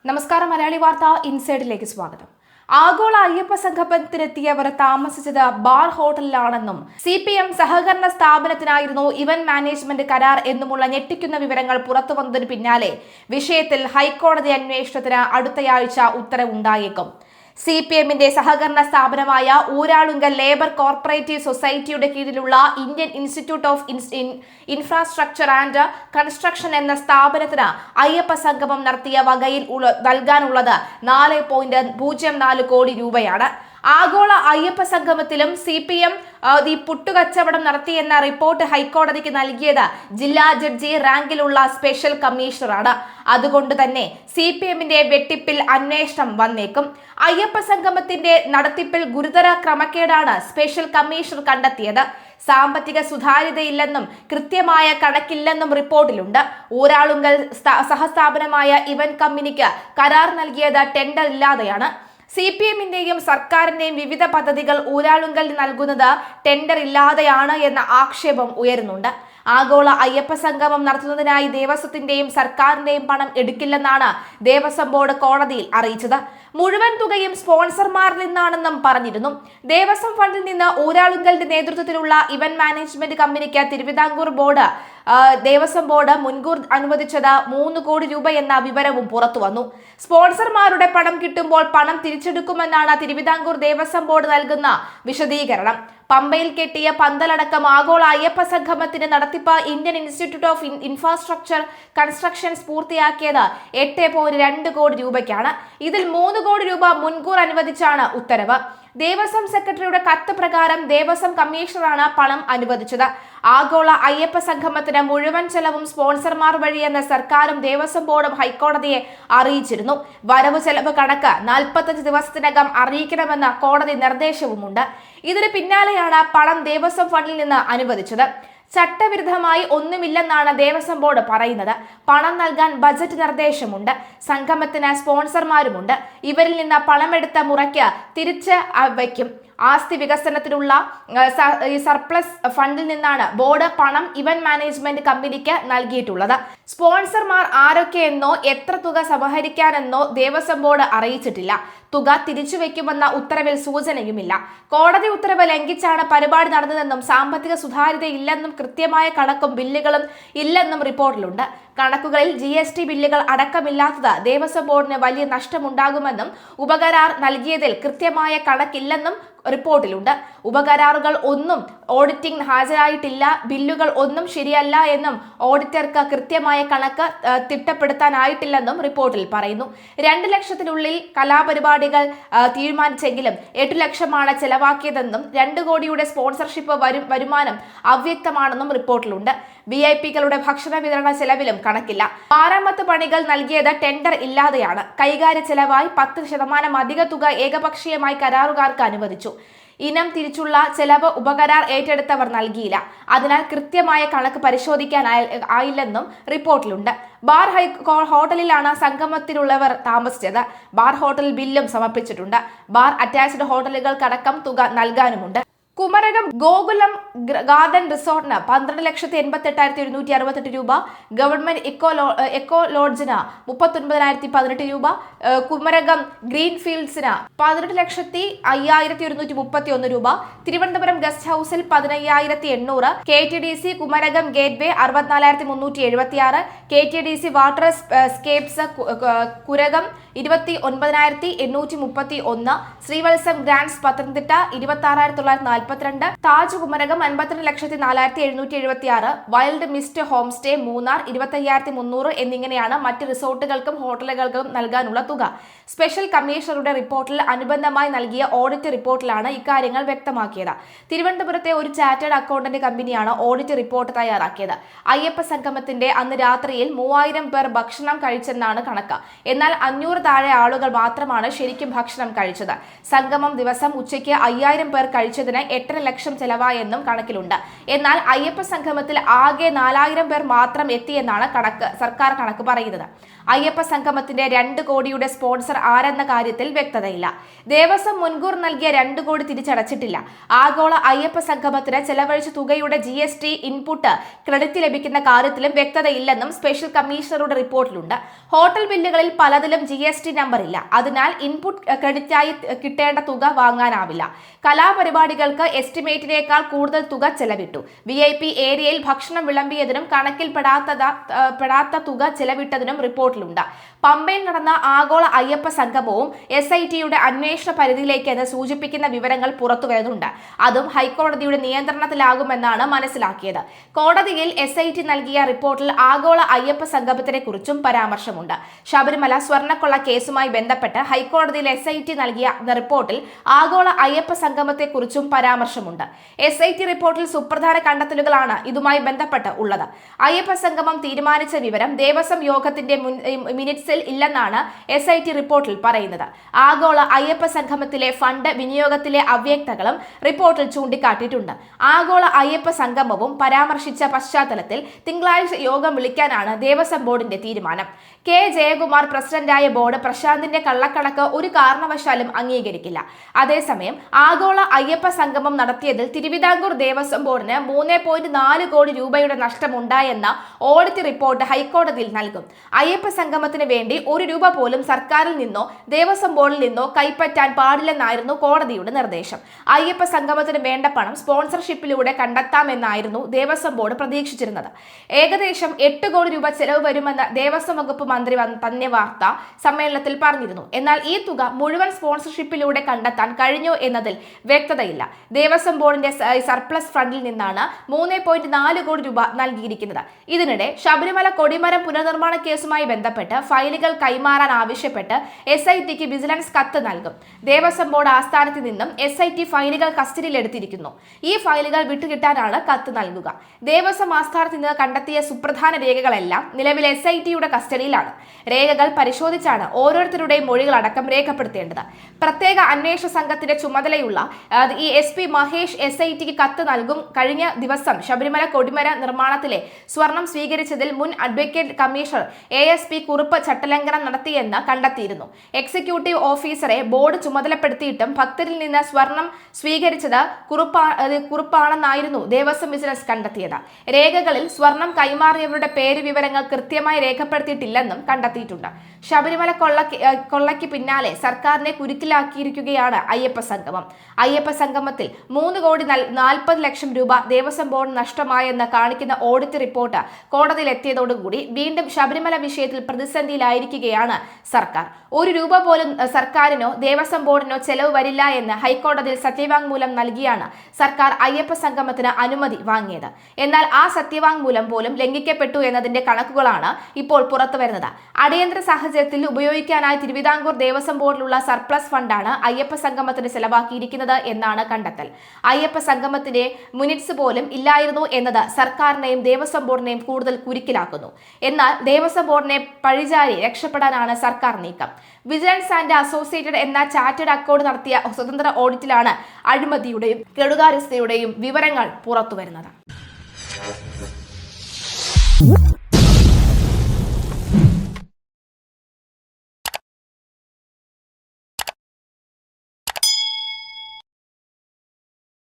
നമസ്കാരം. മലയാളി വാർത്ത ഇൻസൈഡിലേക്ക് സ്വാഗതം. ആഗോള അയ്യപ്പ സംഗമത്തിനെത്തിയവർ താമസിച്ചത് ബാർ ഹോട്ടലിലാണെന്നും CPM സഹകരണ സ്ഥാപനത്തിനായിരുന്നു ഇവന്റ് മാനേജ്മെന്റ് കരാർ എന്നുമുള്ള ഞെട്ടിക്കുന്ന വിവരങ്ങൾ പുറത്തുവന്നതിന് പിന്നാലെ വിഷയത്തിൽ ഹൈക്കോടതി അന്വേഷണത്തിന് അടുത്തയാഴ്ച ഉത്തരവുണ്ടായേക്കും. CPMന്റെ സഹകരണ സ്ഥാപനമായ ഊരാളുങ്കൽ ലേബർ കോർപ്പറേറ്റീവ് സൊസൈറ്റിയുടെ കീഴിലുള്ള Indian institute of infrastructure and construction എന്ന സ്ഥാപനത്തിന് അയ്യപ്പ സംഗമം നടത്തിയ വകയിൽ നൽകാനുള്ളത് 4.04 കോടി രൂപയാണ്. ആഗോള അയ്യപ്പ സംഗമത്തിലും CPM പുട്ടുകച്ചവടം നടത്തിയെന്ന റിപ്പോർട്ട് ഹൈക്കോടതിക്ക് നൽകിയത് ജില്ലാ ജഡ്ജി റാങ്കിലുള്ള സ്പെഷ്യൽ കമ്മീഷണറാണ്. അതുകൊണ്ട് തന്നെ CPMന്റെ വെട്ടിപ്പിൽ അന്വേഷണം വന്നേക്കും. അയ്യപ്പ സംഗമത്തിന്റെ നടത്തിപ്പിൽ ഗുരുതര ക്രമക്കേടാണ് സ്പെഷ്യൽ കമ്മീഷണർ കണ്ടെത്തിയത്. സാമ്പത്തിക സുതാര്യതയില്ലെന്നും കൃത്യമായ കണക്കില്ലെന്നും റിപ്പോർട്ടിലുണ്ട്. ഊരാളുങ്കൽ സഹസ്ഥാപനമായ ഇവന്റ് കമ്പനിക്ക് കരാർ നൽകിയത് ടെൻഡർ ഇല്ലാതെയാണ്. CPMന്റെയും സർക്കാരിന്റെയും വിവിധ പദ്ധതികൾ ഊരാളുങ്കലിന് നൽകുന്നത് ടെൻഡർ ഇല്ലാതെയാണ് എന്ന ആക്ഷേപം ഉയരുന്നുണ്ട്. ആഗോള അയ്യപ്പ സംഗമം നടത്തുന്നതിനായി ദേവസ്വത്തിന്റെയും സർക്കാരിന്റെയും പണം എടുക്കില്ലെന്നാണ് ദേവസ്വം ബോർഡ് കോടതിയിൽ അറിയിച്ചത്. മുഴുവൻ തുകയും സ്പോൺസർമാരിൽ നിന്നാണെന്നും പറഞ്ഞിരുന്നു. ദേവസ്വം ഫണ്ടിൽ നിന്ന് ഊരാളുങ്കലിന്റെ നേതൃത്വത്തിലുള്ള ഇവന്റ് മാനേജ്മെന്റ് കമ്പനിക്ക് തിരുവിതാംകൂർ ദേവസ്വം ബോർഡ് മുൻകൂർ അനുവദിച്ചത് 3 കോടി രൂപ എന്ന വിവരവും പുറത്തുവന്നു. സ്പോൺസർമാരുടെ പണം കിട്ടുമ്പോൾ പണം തിരിച്ചെടുക്കുമെന്നാണ് തിരുവിതാംകൂർ ദേവസ്വം ബോർഡ് നൽകുന്ന വിശദീകരണം. പമ്പയിൽ കെട്ടിയ പന്തലടക്കം ആഗോള അയ്യപ്പ സംഗമത്തിന്റെ നടത്തിപ്പ് Indian institute of infrastructure constructions പൂർത്തിയാക്കിയത് 8.2 കോടി രൂപയ്ക്കാണ്. ഇതിൽ 3 കോടി രൂപ മുൻകൂർ അനുവദിച്ചാണ് ഉത്തരവ്. ദേവസ്വം സെക്രട്ടറിയുടെ കത്ത് പ്രകാരം ദേവസ്വം കമ്മീഷണറാണ് പണം അനുവദിച്ചത്. ആഗോള അയ്യപ്പ സംഗമത്തിന് മുഴുവൻ ചെലവും സ്പോൺസർമാർ വഴിയെന്ന സർക്കാരും ദേവസ്വം ബോർഡും ഹൈക്കോടതിയെ അറിയിച്ചിരുന്നു. വരവ് ചെലവ് കണക്ക് 45 ദിവസത്തിനകം അറിയിക്കണമെന്ന കോടതി നിർദ്ദേശവുമുണ്ട്. ഇതിന് പിന്നാലെയാണ് പണം ദേവസ്വം ഫണ്ടിൽ നിന്ന് അനുവദിച്ചത്. ചട്ടവിരുദ്ധമായി ഒന്നുമില്ലെന്നാണ് ദേവസ്വം ബോർഡ് പറയുന്നത്. പണം നൽകാൻ ബജറ്റ് നിർദ്ദേശമുണ്ട്. സംഗമത്തിന് സ്പോൺസർമാരുമുണ്ട്. ഇവരിൽ നിന്ന് പണമെടുത്ത മുറയ്ക്ക് തിരിച്ച് വയ്ക്കും. ആസ്തി വികസനത്തിനുള്ള സർപ്ലസ് ഫണ്ടിൽ നിന്നാണ് ബോർഡ് പണം ഇവന്റ് മാനേജ്മെന്റ് കമ്പനിക്ക് നൽകിയിട്ടുള്ളത്. സ്പോൺസർമാർ ആരൊക്കെയെന്നോ എത്ര തുക സമാഹരിക്കാനെന്നോ ദേവസ്വം ബോർഡ് അറിയിച്ചിട്ടില്ല. തുക തിരിച്ചു വയ്ക്കുമെന്ന ഉത്തരവിൽ സൂചനയുമില്ല. കോടതി ഉത്തരവ് ലംഘിച്ചാണ് പരിപാടി നടന്നതെന്നും സാമ്പത്തിക സുതാര്യതയില്ലെന്നും കൃത്യമായ കണക്കും ബില്ലുകളും ഇല്ലെന്നും റിപ്പോർട്ടിലുണ്ട്. കണക്കുകളിൽ GST ബില്ലുകൾ അടക്കമില്ലാത്തത് ദേവസ്വം ബോർഡിന് വലിയ നഷ്ടമുണ്ടാകുമെന്നും ഉപകരാർ നൽകിയതിൽ കൃത്യമായ കണക്കില്ലെന്നും റിപ്പോർട്ടിലുണ്ട്. ഉപകരാറുകൾ ഒന്നും ഓഡിറ്റിംഗ് ഹാജരായിട്ടില്ല, ബില്ലുകൾ ഒന്നും ശരിയല്ല എന്നും ഓഡിറ്റർക്ക് കൃത്യമായ കണക്ക് തിട്ടപ്പെടുത്താനായിട്ടില്ലെന്നും റിപ്പോർട്ടിൽ പറയുന്നു. 2 ലക്ഷത്തിനുള്ളിൽ കലാപരിപാടികൾ തീരുമാനിച്ചെങ്കിലും 8 ലക്ഷമാണ് ചെലവാക്കിയതെന്നും 2 കോടിയുടെ സ്പോൺസർഷിപ്പ് വരുമാനം അവ്യക്തമാണെന്നും റിപ്പോർട്ടിലുണ്ട്. VIP-കളുടെ ഭക്ഷണ വിതരണ ചെലവിലും കണക്കില്ല. പാരാമത്ത് പണികൾ നൽകിയത് ടെൻഡർ ഇല്ലാതെയാണ്. കൈകാര്യ ചെലവായി 10% അധിക തുക ഏകപക്ഷീയമായി കരാറുകാർക്ക് അനുവദിച്ചു. ഇനം തിരിച്ചുള്ള ചെലവ് ഉപകരാർ ഏറ്റെടുത്തവർ നൽകിയില്ല. അതിനാൽ കൃത്യമായ കണക്ക് പരിശോധിക്കാൻ ആയില്ലെന്നും റിപ്പോർട്ടിലുണ്ട്. ബാർ ഹോട്ടലിലാണ് സംഗമത്തിലുള്ളവർ താമസിച്ചത്. ബാർ ഹോട്ടലിൽ ബില്ലും സമർപ്പിച്ചിട്ടുണ്ട്. ബാർ അറ്റാച്ച്ഡ് ഹോട്ടലുകൾക്കടക്കം തുക നൽകാനുമുണ്ട്. കുമരകം ഗോകുലം ഗാർഡൻ റിസോർട്ടിന് 12,88,168 രൂപ, ഗവൺമെന്റ് എക്കോ ലോഡ്ജിന് 39,018 രൂപ, കുമരകം ഗ്രീൻഫീൽഡ്സിന് 18,05,131 രൂപ, തിരുവനന്തപുരം ഗസ്റ്റ് ഹൌസിൽ 15,800, KTDC Kumarakom gateway 64,376, KTDC waterscapes Kumarakom 29,831, Sreevalsam grands Pathanamthitta 26,942, Taj Kumarakom 52,04,776, wild mist homestay Munnar 25,300 എന്നിങ്ങനെയാണ് മറ്റ് റിസോർട്ടുകൾക്കും ഹോട്ടലുകൾക്കും നൽകാനുള്ള തുക. സ്പെഷ്യൽ കമ്മീഷണറുടെ റിപ്പോർട്ടിൽ അനുബന്ധമായി നൽകിയ ഓഡിറ്റ് റിപ്പോർട്ടിലാണ് ഇക്കാര്യങ്ങൾ വ്യക്തമാക്കിയത്. തിരുവനന്തപുരത്തെ ഒരു ചാർട്ടേഡ് അക്കൗണ്ടന്റ് കമ്പനിയാണ് ഓഡിറ്റ് റിപ്പോർട്ട് തയ്യാറാക്കിയത്. അയ്യപ്പ സംഗമത്തിന്റെ അന്ന് രാത്രിയിൽ 3,000 പേർ ഭക്ഷണം കഴിച്ചെന്നാണ് കണക്ക്. എന്നാൽ 500 താഴെ ആളുകൾ മാത്രമാണ് ശരിക്കും ഭക്ഷണം കഴിച്ചത്. സംഗമം ദിവസം ഉച്ചയ്ക്ക് 5,000 പേർ കഴിച്ചതിന് 8.5 ലക്ഷം ചെലവായെന്നും കണക്കിലുണ്ട്. എന്നാൽ അയ്യപ്പ സംഗമത്തിൽ ആകെ 4000 പേർ മാത്രം എത്തിയെന്നാണ് സർക്കാർ കണക്ക് പറയുന്നത്. അയ്യപ്പ സംഗമത്തിന്റെ 2 കോടിയുടെ സ്പോൺസർ ആരെന്ന കാര്യത്തിൽ വ്യക്തതയില്ല. ദേവസ്വം മുൻകൂർ നൽകിയ 2 കോടി തിരിച്ചടച്ചിട്ടില്ല. ആഗോള അയ്യപ്പ സംഗമത്തിന് ചെലവഴിച്ച തുകയുടെ GST ഇൻപുട്ട് ക്രെഡിറ്റ് ലഭിക്കുന്ന കാര്യത്തിലും വ്യക്തതയില്ലെന്നും സ്പെഷ്യൽ കമ്മീഷണറുടെ റിപ്പോർട്ടിലുണ്ട്. ഹോട്ടൽ ബില്ലുകളിൽ പലതിലും GST നമ്പർ ഇല്ല. അതിനാൽ ഇൻപുട്ട് ക്രെഡിറ്റായി കിട്ടേണ്ട തുക വാങ്ങാനാവില്ല. കലാപരിപാടികൾക്ക് എസ്റ്റിമേറ്റിനേക്കാൾ കൂടുതൽ തുക ചെലവിട്ടു. VIP ഏരിയയിൽ ഭക്ഷണം വിളമ്പിയതിനും കണക്കിൽപ്പെടാത്ത തുക ചെലവിട്ടതിനും റിപ്പോർട്ടിലുണ്ട്. പമ്പയിൽ നടന്ന ആഗോള അയ്യപ്പ സംഗമവും SITയുടെ അന്വേഷണ പരിധിയിലേക്കെന്ന് സൂചിപ്പിക്കുന്ന വിവരങ്ങൾ പുറത്തുവരുന്നുണ്ട്. അതും ഹൈക്കോടതിയുടെ നിയന്ത്രണത്തിലാകുമെന്നാണ് മനസ്സിലാക്കിയത്. കോടതിയിൽ SIT നൽകിയ റിപ്പോർട്ടിൽ ആഗോള അയ്യപ്പ സംഗമത്തിനെ കുറിച്ചും പരാമർശമുണ്ട്. ശബരിമല സ്വർണ്ണക്കൊള്ള കേസുമായി ബന്ധപ്പെട്ട് ഹൈക്കോടതിയിൽ SIT നൽകിയ റിപ്പോർട്ടിൽ ആഗോള അയ്യപ്പ സംഗമത്തെക്കുറിച്ചും പരാമർശമുണ്ട്. SIT റിപ്പോർട്ടിൽ സുപ്രധാന കണ്ടെത്തലുകളാണ് ഇതുമായി ബന്ധപ്പെട്ട് ഉള്ളത്. അയ്യപ്പ സംഗമം തീരുമാനിച്ച വിവരം ദേവസ്വം യോഗത്തിന്റെ മിനിറ്റ്സിൽ ഇല്ലെന്നാണ് SIT റിപ്പോർട്ടിൽ പറയുന്നത്. ആഗോള അയ്യപ്പ സംഗമത്തിലെ ഫണ്ട് വിനിയോഗത്തിലെ അവ്യക്തതകളും റിപ്പോർട്ടിൽ ചൂണ്ടിക്കാട്ടിയിട്ടുണ്ട്. ആഗോള അയ്യപ്പ സംഗമവും പരാമർശിച്ച പശ്ചാത്തലത്തിൽ തിങ്കളാഴ്ച യോഗം വിളിക്കാനാണ് ദേവസ്വം ബോർഡിന്റെ തീരുമാനം. K. ജയകുമാർ പ്രസിഡന്റായ ബോർഡ് പ്രശാന്തിന്റെ കള്ളക്കണക്ക് ഒരു കാരണവശാലും അംഗീകരിക്കില്ല. അതേസമയം ആഗോള അയ്യപ്പ സംഗമം നടത്തിയതിൽ തിരുവിതാംകൂർ ദേവസ്വം ബോർഡിന് 3.4 കോടി രൂപയുടെ നഷ്ടമുണ്ടായെന്ന ഓഡിറ്റ് റിപ്പോർട്ട് ഹൈക്കോടതിയിൽ നൽകും. അയ്യപ്പ സംഗമത്തിന് വേണ്ടി 1 രൂപ പോലും സർക്കാരിൽ നിന്നോ ദേവസ്വം ബോർഡിൽ നിന്നോ കൈപ്പറ്റാൻ പാടില്ലെന്നായിരുന്നു കോടതിയുടെ നിർദ്ദേശം. അയ്യപ്പ സംഗമത്തിന് വേണ്ട പണം സ്പോൺസർഷിപ്പിലൂടെ കണ്ടെത്താമെന്നായിരുന്നു ദേവസ്വം ബോർഡ് പ്രതീക്ഷിച്ചിരുന്നത്. ഏകദേശം 8 കോടി രൂപ ചെലവ് വരുമെന്ന് ദേവസ്വം വകുപ്പ് മന്ത്രി തന്നെ വാർത്താ സമ്മേളനത്തിൽ പറഞ്ഞിരുന്നു. എന്നാൽ ഈ തുക മുഴുവൻ സ്പോൺസർഷിപ്പിലൂടെ കണ്ടെത്താൻ കഴിഞ്ഞോ എന്നതിൽ വ്യക്തതയില്ല. ദേവസ്വം ബോർഡിന്റെ സർപ്ലസ് ഫണ്ടിൽ നിന്നാണ് 3.4 കോടി രൂപ നൽകിയിരിക്കുന്നത്. ഇതിനിടെ ശബരിമല കൊടിമരം പുനർനിർമ്മാണ കേസുമായി ബന്ധപ്പെട്ട് ഫയലുകൾ കൈമാറാൻ ആവശ്യപ്പെട്ട് SITക്ക് വിജിലൻസ് കത്ത് നൽകും. ദേവസ്വം ബോർഡ് ആസ്ഥാനത്ത് നിന്നും SIT ഫയലുകൾ കസ്റ്റഡിയിലെടുത്തിരിക്കുന്നു. ഈ ഫയലുകൾ വിട്ടുകിട്ടാനാണ് കത്ത് നൽകുക. ദേവസ്വം ആസ്ഥാനത്ത് നിന്ന് കണ്ടെത്തിയ സുപ്രധാന രേഖകളെല്ലാം നിലവിൽ SITയുടെ കസ്റ്റഡിയിലാണ്. രേഖകൾ പരിശോധിച്ചാണ് ഓരോരുത്തരുടെയും മൊഴികൾ അടക്കം രേഖപ്പെടുത്തേണ്ടത്. പ്രത്യേക അന്വേഷണ സംഘത്തിന്റെ ചുമതലയുള്ള ഈ SP മഹേഷ് SITക്ക് കത്ത് നൽകും. കഴിഞ്ഞ ദിവസം ശബരിമല കൊടിമര നിർമ്മാണത്തിലെ സ്വർണം സ്വീകരിച്ചതിൽ മുൻ അഡ്വക്കേറ്റ് കമ്മീഷണർ ASP കുറുപ്പ് ചട്ടലംഘനം നടത്തിയെന്ന് കണ്ടെത്തിയിരുന്നു. എക്സിക്യൂട്ടീവ് ഓഫീസറെ ബോർഡ് ചുമതലപ്പെടുത്തിയിട്ടും ഭക്തരിൽ നിന്ന് സ്വർണം സ്വീകരിച്ചത് കുറുപ്പാണെന്നായിരുന്നു ദേവസ്വം വിജിലൻസ് കണ്ടെത്തിയത്. രേഖകളിൽ സ്വർണം കൈമാറിയവരുടെ പേര് വിവരങ്ങൾ കൃത്യമായി രേഖപ്പെടുത്തിയിട്ടില്ലെന്നും കണ്ടെത്തിയിട്ടുണ്ട്. ശബരിമല കൊള്ളയ്ക്ക് പിന്നാലെ സർക്കാരിനെ കുരുക്കിലാക്കിയിരിക്കുകയാണ് അയ്യപ്പ സംഗമം. അയ്യപ്പ സംഗമത്തിൽ 3 കോടി 40 ലക്ഷം രൂപ ദേവസ്വം ബോർഡ് നഷ്ടമായെന്ന് കാണിക്കുന്ന ഓഡിറ്റ് റിപ്പോർട്ട് കോടതിയിൽ എത്തിയതോടുകൂടി വീണ്ടും ശബരിമല വിഷയത്തിൽ പ്രതിസന്ധിയിലായിരിക്കുകയാണ് സർക്കാർ. 1 രൂപ പോലും സർക്കാരിനോ ദേവസ്വം ബോർഡിനോ ചെലവ് വരില്ല എന്ന് ഹൈക്കോടതിയിൽ സത്യവാങ്മൂലം നൽകിയാണ് സർക്കാർ അയ്യപ്പ സംഗമത്തിന് അനുമതി വാങ്ങിയത്. എന്നാൽ ആ സത്യവാങ്മൂലം പോലും ലംഘിക്കപ്പെട്ടു എന്നതിന്റെ കണക്കുകളാണ് ഇപ്പോൾ പുറത്തുവരുന്നത്. അടിയന്തര സാഹചര്യത്തിൽ ഉപയോഗിക്കാനായി തിരുവിതാംകൂർ ദേവസ്വം ബോർഡിലുള്ള സർപ്ലസ് ഫണ്ടാണ് അയ്യപ്പ സംഗമത്തിന് ചെലവാക്കിയിരിക്കുന്നത് എന്നാണ് കണ്ടെത്തൽ. അയ്യപ്പ സംഗമത്തിന്റെ മിനിറ്റ്സ് പോലും ഇല്ലായിരുന്നു എന്നത് സർക്കാരിനെയും ദേവസ്വം ബോർഡിനെയും കൂടുതൽ കുരുക്കിലാക്കുന്നു. എന്നാൽ ദേവസ്വം ബോർഡിനെ പഴിചാരി രക്ഷപ്പെടാനാണ് സർക്കാർ നീക്കം. വിജിലൻസ് ആൻഡ് അസോസിയേറ്റഡ് എന്ന ചാർട്ടേഡ് അക്കൗണ്ട് നടത്തിയ സ്വതന്ത്ര ഓഡിറ്റിലാണ് അഴിമതിയുടെയും കെടുകാര്യസ്ഥതയുടെയും വിവരങ്ങൾ പുറത്തുവരുന്നത്.